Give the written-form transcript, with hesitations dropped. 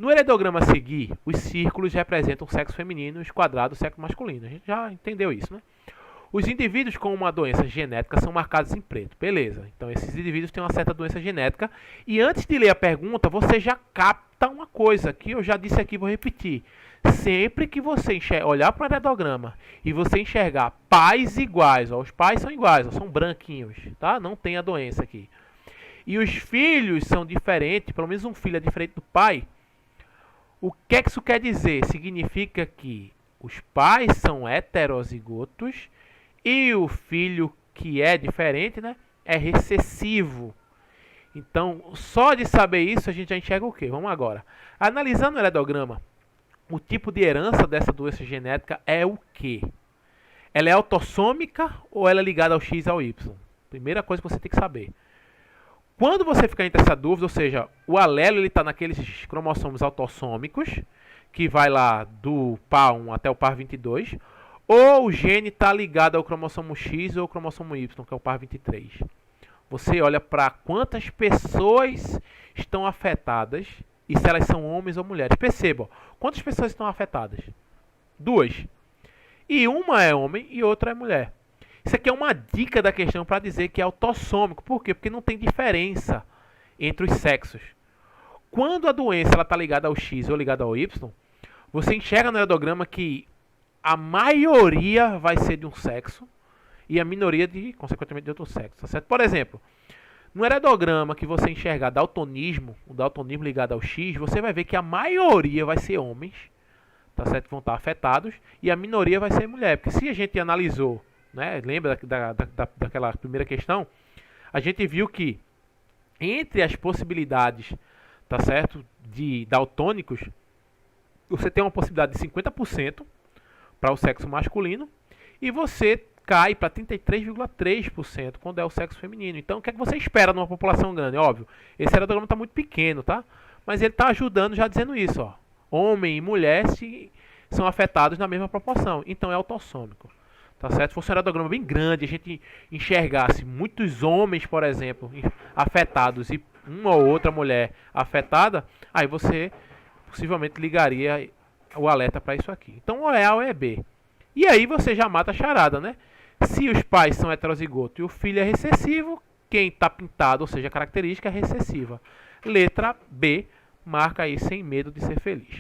No heredograma a seguir, os círculos representam o sexo feminino e os quadrados o sexo masculino. A gente já entendeu isso, né? Os indivíduos com uma doença genética são marcados em preto. Beleza. Então esses indivíduos têm uma certa doença genética. E antes de ler a pergunta, você já capta uma coisa que eu já disse aqui, vou repetir. Sempre que você olhar para o heredograma e você enxergar pais iguais, ó, os pais são iguais, ó, são branquinhos, tá? Não tem a doença aqui. E os filhos são diferentes, pelo menos um filho é diferente do pai. O que é que isso quer dizer? Significa que os pais são heterozigotos e o filho que é diferente, né, é recessivo. Então, só de saber isso, a gente já enxerga o quê? Vamos agora. Analisando o heredograma, o tipo de herança dessa doença genética é o quê? Ela é autossômica ou ela é ligada ao X e ao Y? Primeira coisa que você tem que saber. Quando você ficar entre essa dúvida, ou seja, o alelo está naqueles cromossomos autossômicos, que vai lá do par 1 até o par 22, ou o gene está ligado ao cromossomo X ou ao cromossomo Y, que é o par 23. Você olha para quantas pessoas estão afetadas e se elas são homens ou mulheres. Perceba, quantas pessoas estão afetadas? 2. E uma é homem e outra é mulher. Isso aqui é uma dica da questão para dizer que é autossômico. Por quê? Porque não tem diferença entre os sexos. Quando a doença está ligada ao X ou ligada ao Y, você enxerga no heredograma que a maioria vai ser de um sexo e a minoria, consequentemente, de outro sexo. Tá certo? Por exemplo, no heredograma que você enxergar daltonismo, o daltonismo ligado ao X, você vai ver que a maioria vai ser homens, tá certo? Que vão estar afetados, e a minoria vai ser mulher. Porque se a gente analisou, né, lembra daquela primeira questão, a gente viu que entre as possibilidades, tá certo, de daltônicos, você tem uma possibilidade de 50% para o sexo masculino e você cai para 33,3% quando é o sexo feminino. Então, o que é que você espera numa população grande? Óbvio, esse heredograma está muito pequeno, tá? Mas ele está ajudando já dizendo isso, ó. Homem e mulher são afetados na mesma proporção. Então, é autossômico. Tá certo? Se fosse um heredograma bem grande, a gente enxergasse muitos homens, por exemplo, afetados e uma ou outra mulher afetada, aí você possivelmente ligaria o alerta para isso aqui. Então, ou é A ou é B. E aí você já mata a charada, né? Se os pais são heterozigotos e o filho é recessivo, quem está pintado, ou seja, a característica é recessiva. Letra B, marca aí sem medo de ser feliz.